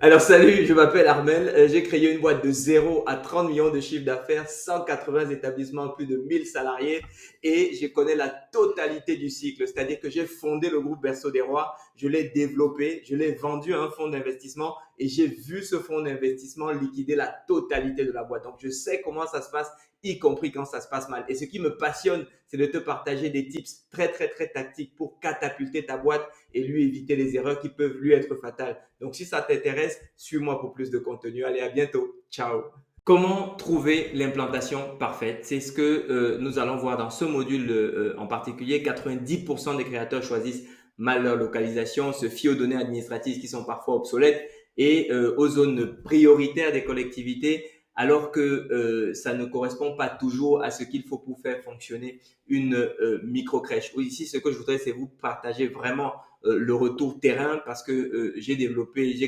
Alors salut, je m'appelle Armel. J'ai créé une boîte de 0 à 30 millions de chiffre d'affaires, 180 établissements, plus de 1000 salariés et je connais la totalité du cycle. C'est-à-dire que j'ai fondé le groupe Berceau des Rois, je l'ai développé, je l'ai vendu à un fonds d'investissement et j'ai vu ce fonds d'investissement liquider la totalité de la boîte. Donc je sais comment ça se passe, y compris quand ça se passe mal. Et ce qui me passionne, c'est de te partager des tips très très très tactiques pour catapulter ta boîte et lui éviter les erreurs qui peuvent lui être fatales. Donc, si ça t'intéresse, suis-moi pour plus de contenu. Allez, à bientôt. Ciao. Comment trouver l'implantation parfaite? C'est ce que nous allons voir dans ce module en particulier. 90% des créateurs choisissent mal leur localisation, se fient aux données administratives qui sont parfois obsolètes et aux zones prioritaires des collectivités, alors que ça ne correspond pas toujours à ce qu'il faut pour faire fonctionner une micro-crèche. Ici, ce que je voudrais, c'est vous partager vraiment le retour terrain parce que j'ai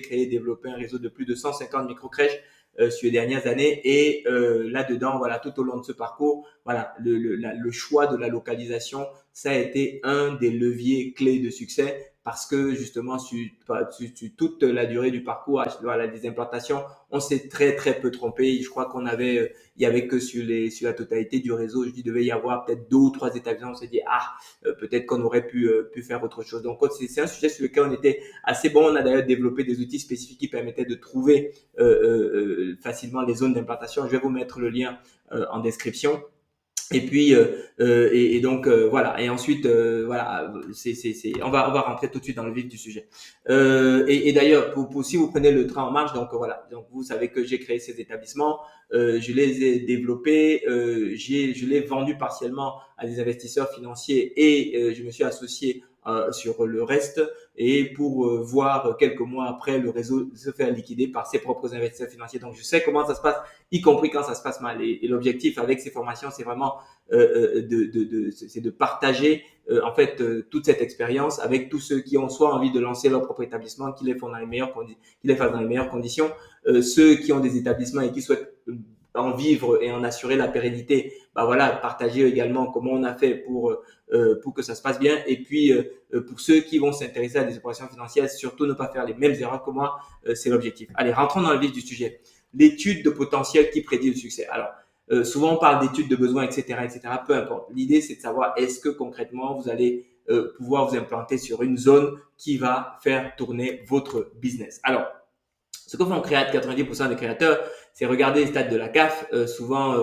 créé et développé un réseau de plus de 150 micro-crèches sur les dernières années et là-dedans, voilà, tout au long de ce parcours, voilà, le choix de la localisation, ça a été un des leviers clés de succès parce que justement sur toute la durée du parcours, voilà, des implantations, on s'est très très peu trompé. Je crois il y avait que sur la totalité du réseau, il devait y avoir peut-être 2 ou 3 établissements. On s'est dit peut-être qu'on aurait pu faire autre chose. Donc c'est un sujet sur lequel on était assez bon. On a d'ailleurs développé des outils spécifiques qui permettaient de trouver facilement les zones d'implantation. Je vais vous mettre le lien en description. Et puis donc voilà. Et ensuite voilà, on va rentrer tout de suite dans le vif du sujet. Et d'ailleurs, si vous prenez le train en marche, donc voilà, donc vous savez que j'ai créé ces établissements, je les ai développés, je les vendus partiellement à des investisseurs financiers et je me suis associé sur le reste et pour voir quelques mois après le réseau se faire liquider par ses propres investisseurs financiers. Donc je sais comment ça se passe, y compris quand ça se passe mal. Et l'objectif avec ces formations, c'est vraiment c'est de partager en fait toute cette expérience avec tous ceux qui ont soit envie de lancer leur propre établissement, qui les font dans les meilleures conditions, ceux qui ont des établissements et qui souhaitent en vivre et en assurer la pérennité. Bah voilà, partager également comment on a fait pour que ça se passe bien. Et puis pour ceux qui vont s'intéresser à des opérations financières, surtout ne pas faire les mêmes erreurs que moi, c'est l'objectif. Allez, rentrons dans le vif du sujet. L'étude de potentiel qui prédit le succès. Alors souvent, on parle d'études de besoins, etc., etc. Peu importe. L'idée, c'est de savoir est-ce que concrètement, vous allez pouvoir vous implanter sur une zone qui va faire tourner votre business. Alors, ce que font 90% des créateurs, c'est regarder les stats de la CAF, souvent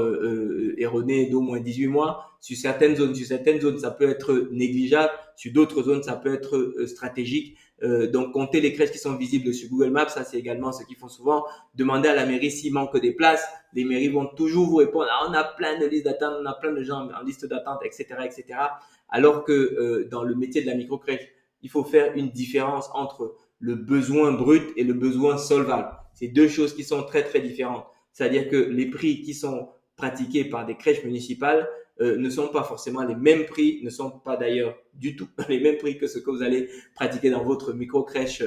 erronées d'au moins 18 mois. Sur certaines zones, ça peut être négligeable. Sur d'autres zones, ça peut être stratégique. Donc, compter les crèches qui sont visibles sur Google Maps, ça c'est également ce qu'ils font souvent. Demander à la mairie s'il manque des places. Les mairies vont toujours vous répondre, on a plein de listes d'attente, on a plein de gens en liste d'attente, etc., etc. Alors que dans le métier de la micro-crèche, il faut faire une différence entre le besoin brut et le besoin solvable. C'est deux choses qui sont très très différentes. C'est-à-dire que les prix qui sont pratiqués par des crèches municipales ne sont pas forcément les mêmes prix, ne sont pas d'ailleurs du tout les mêmes prix que ce que vous allez pratiquer dans votre micro-crèche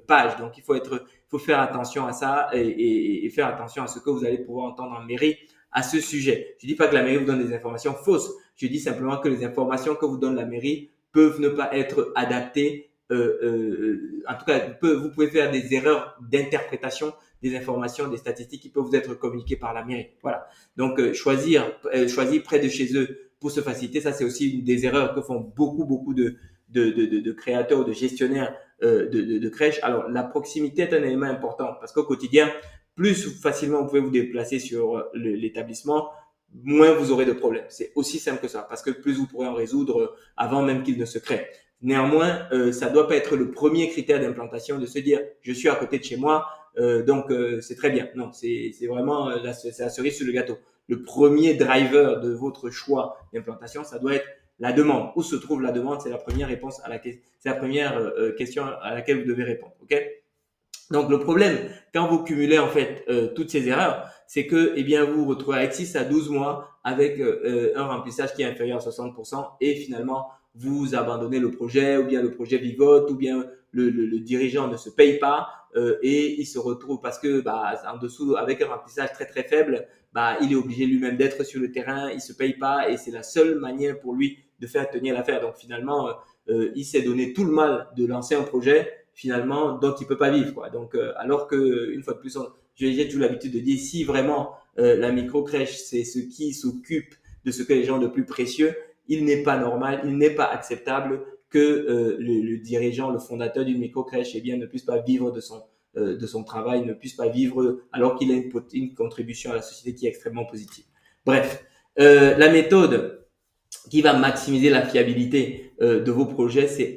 page. Donc il faut faire attention à ça et faire attention à ce que vous allez pouvoir entendre en mairie à ce sujet. Je ne dis pas que la mairie vous donne des informations fausses, je dis simplement que les informations que vous donne la mairie peuvent ne pas être adaptées en tout cas, vous pouvez faire des erreurs d'interprétation des informations, des statistiques qui peuvent vous être communiquées par la mairie. Voilà. Donc, choisir près de chez eux pour se faciliter, ça c'est aussi une des erreurs que font beaucoup de créateurs ou de gestionnaires de crèches. Alors, la proximité est un élément important parce qu'au quotidien, plus facilement vous pouvez vous déplacer sur l'établissement, moins vous aurez de problèmes. C'est aussi simple que ça parce que plus vous pourrez en résoudre avant même qu'il ne se crée. Néanmoins, ça doit pas être le premier critère d'implantation de se dire je suis à côté de chez moi, donc c'est très bien. Non, c'est vraiment c'est la cerise sur le gâteau. Le premier driver de votre choix d'implantation, ça doit être la demande. Où se trouve la demande? C'est la première réponse c'est la première question à laquelle vous devez répondre. Ok? Donc le problème, quand vous cumulez en fait toutes ces erreurs, c'est que eh bien vous vous retrouvez avec 6 à 12 mois avec un remplissage qui est inférieur à 60% et finalement vous abandonnez le projet ou bien le projet vivote ou bien le dirigeant ne se paye pas et il se retrouve parce que en dessous avec un remplissage très très faible, il est obligé lui-même d'être sur le terrain, il se paye pas et c'est la seule manière pour lui de faire tenir l'affaire. Donc finalement il s'est donné tout le mal de lancer un projet finalement dont il peut pas vivre, quoi. Donc, alors que une fois de plus, j'ai toujours l'habitude de dire, si vraiment la micro-crèche, c'est ce qui s'occupe de ce que les gens ont de plus précieux, il n'est pas normal, il n'est pas acceptable que le dirigeant, le fondateur d'une micro-crèche, eh bien, ne puisse pas vivre de son travail, ne puisse pas vivre alors qu'il a une contribution à la société qui est extrêmement positive. Bref, la méthode qui va maximiser la fiabilité de vos projets, c'est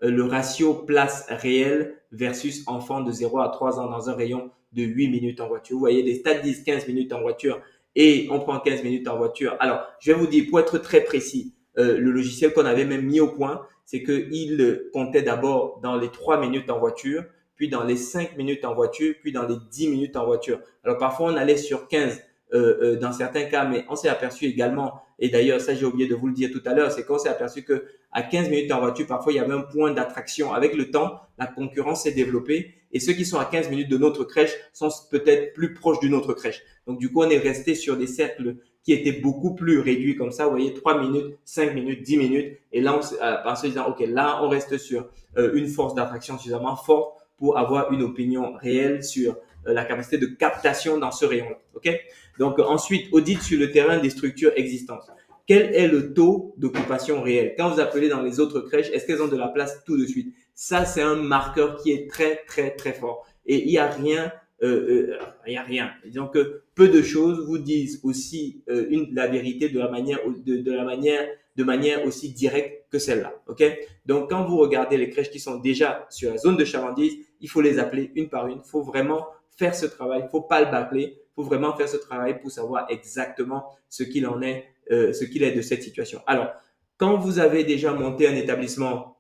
le ratio place réelle versus enfant de 0 à 3 ans dans un rayon de 8 minutes en voiture. Vous voyez, des stats disent 15 minutes en voiture et on prend 15 minutes en voiture. Alors, je vais vous dire, pour être très précis, le logiciel qu'on avait même mis au point, c'est qu'il comptait d'abord dans les 3 minutes en voiture, puis dans les 5 minutes en voiture, puis dans les 10 minutes en voiture. Alors, parfois, on allait sur 15 dans certains cas, mais on s'est aperçu également, et d'ailleurs, ça j'ai oublié de vous le dire tout à l'heure, c'est qu'on s'est aperçu que à 15 minutes en voiture, parfois il y avait un point d'attraction. Avec le temps, la concurrence s'est développée et ceux qui sont à 15 minutes de notre crèche sont peut-être plus proches d'une autre crèche. Donc du coup, on est resté sur des cercles qui étaient beaucoup plus réduits comme ça. Vous voyez, 3 minutes, 5 minutes, 10 minutes. Et là, en se disant, OK, là, on reste sur une force d'attraction suffisamment forte pour avoir une opinion réelle sur la capacité de captation dans ce rayon-là. OK? Donc ensuite, audit sur le terrain des structures existantes. Quel est le taux d'occupation réel? Quand vous appelez dans les autres crèches, est-ce qu'elles ont de la place tout de suite? Ça, c'est un marqueur qui est très, très, très fort. Et il n'y a rien, il y a rien. Disons que peu de choses vous disent aussi la vérité de manière aussi directe que celle-là. OK? Donc, quand vous regardez les crèches qui sont déjà sur la zone de chalandise, il faut les appeler une par une. Il faut vraiment faire ce travail. Il faut pas le bâcler. Il faut vraiment faire ce travail pour savoir exactement ce qu'il en est, ce qu'il est de cette situation. Alors, quand vous avez déjà monté un établissement,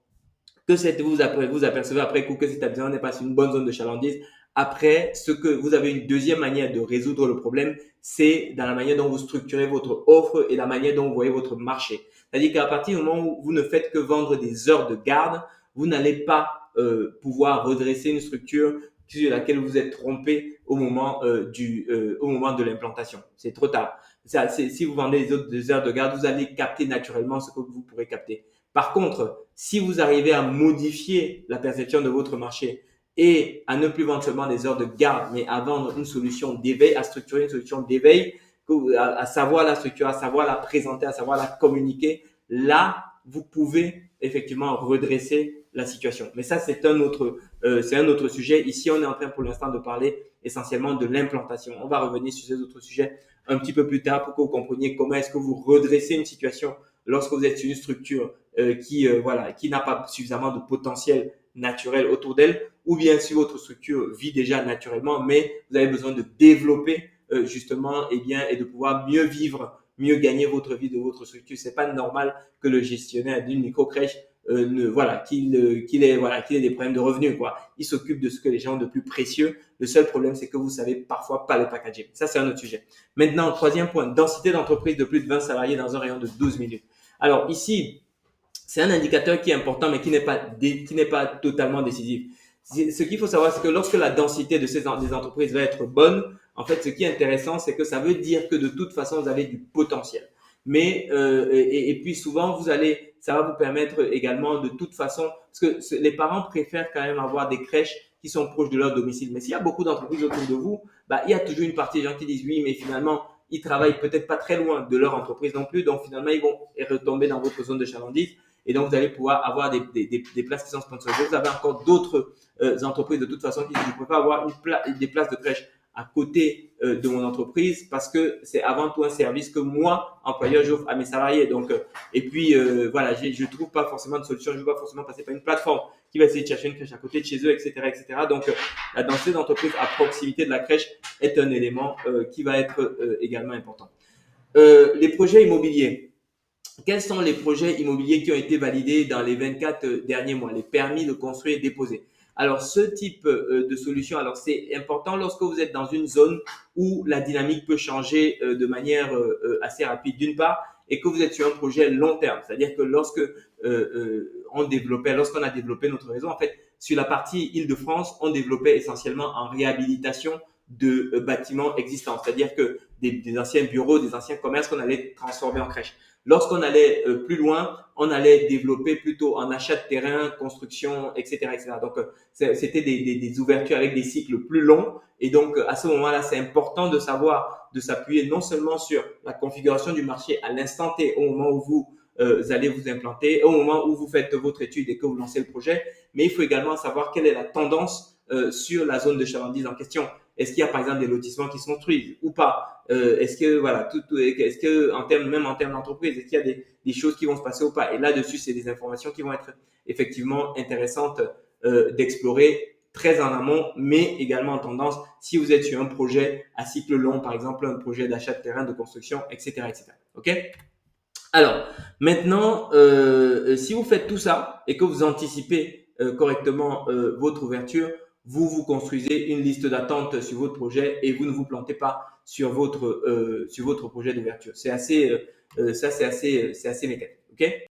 que vous apercevez après coup que cet établissement n'est pas sur une bonne zone de chalandise, après, ce que vous avez une deuxième manière de résoudre le problème, c'est dans la manière dont vous structurez votre offre et la manière dont vous voyez votre marché. C'est-à-dire qu'à partir du moment où vous ne faites que vendre des heures de garde, vous n'allez pas pouvoir redresser une structure sur laquelle vous êtes trompé au moment de l'implantation. C'est trop tard. Si vous vendez des heures de garde, vous allez capter naturellement ce que vous pourrez capter. Par contre, si vous arrivez à modifier la perception de votre marché et à ne plus vendre seulement des heures de garde, mais à vendre une solution d'éveil, à structurer une solution d'éveil, à savoir la structurer, à savoir la présenter, à savoir la communiquer, là, vous pouvez effectivement redresser la situation. Mais ça, c'est un autre sujet. Ici, on est en train pour l'instant de parler essentiellement de l'implantation. On va revenir sur ces autres sujets un petit peu plus tard pour que vous compreniez comment est-ce que vous redressez une situation lorsque vous êtes sur une structure qui n'a pas suffisamment de potentiel naturel autour d'elle, ou bien si votre structure vit déjà naturellement, mais vous avez besoin de développer justement et de pouvoir mieux vivre, mieux gagner votre vie de votre structure. C'est pas normal que le gestionnaire d'une micro-crèche qu'il ait des problèmes de revenus, quoi. Il s'occupe de ce que les gens ont de plus précieux. Le seul problème, c'est que vous savez parfois pas le packager. Ça, c'est un autre sujet. Maintenant, troisième point, densité d'entreprise de plus de 20 salariés dans un rayon de 12 minutes. Alors ici, c'est un indicateur qui est important, mais qui n'est pas totalement décisif. Ce qu'il faut savoir, c'est que lorsque la densité des entreprises va être bonne, en fait, ce qui est intéressant, c'est que ça veut dire que de toute façon, vous avez du potentiel. Mais et puis souvent, ça va vous permettre également de toute façon, parce que les parents préfèrent quand même avoir des crèches qui sont proches de leur domicile. Mais s'il y a beaucoup d'entreprises autour de vous, il y a toujours une partie des gens qui disent oui, mais finalement, ils travaillent peut-être pas très loin de leur entreprise non plus. Donc finalement, ils vont retomber dans votre zone de chalandise. Et donc, vous allez pouvoir avoir des places qui sont sponsorisées. Vous avez encore d'autres entreprises de toute façon qui disent, je préfère avoir des places de crèche à côté de mon entreprise parce que c'est avant tout un service que moi, employeur, j'offre à mes salariés. Donc, je trouve pas forcément de solution. Je ne veux pas forcément passer par une plateforme qui va essayer de chercher une crèche à côté de chez eux, etc., etc. Donc, la densité d'entreprise à proximité de la crèche est un élément qui va être également important. Les projets immobiliers. Quels sont les projets immobiliers qui ont été validés dans les 24 derniers mois, les permis de construire et déposer? Alors, ce type de solution, alors c'est important lorsque vous êtes dans une zone où la dynamique peut changer de manière assez rapide d'une part et que vous êtes sur un projet long terme. C'est-à-dire que lorsqu'on a développé notre réseau, en fait, sur la partie Île-de-France, on développait essentiellement en réhabilitation de bâtiments existants, c'est-à-dire que des anciens bureaux, des anciens commerces qu'on allait transformer en crèche. Lorsqu'on allait plus loin, on allait développer plutôt en achat de terrain, construction, etc., etc. Donc, c'était des ouvertures avec des cycles plus longs. Et donc, à ce moment-là, c'est important de savoir, de s'appuyer non seulement sur la configuration du marché à l'instant T, au moment où vous allez vous implanter, au moment où vous faites votre étude et que vous lancez le projet, mais il faut également savoir quelle est la tendance sur la zone de chalandise en question. Est-ce qu'il y a par exemple des lotissements qui se construisent ou pas? Est-ce que voilà, est-ce que même en termes d'entreprise, est-ce qu'il y a des choses qui vont se passer ou pas? Et là-dessus, c'est des informations qui vont être effectivement intéressantes d'explorer très en amont, mais également en tendance si vous êtes sur un projet à cycle long, par exemple un projet d'achat de terrain, de construction, etc., etc. Ok? Alors, maintenant, si vous faites tout ça et que vous anticipez correctement votre ouverture, vous vous construisez une liste d'attente sur votre projet et vous ne vous plantez pas sur votre projet d'ouverture. C'est assez mécanique. Ok?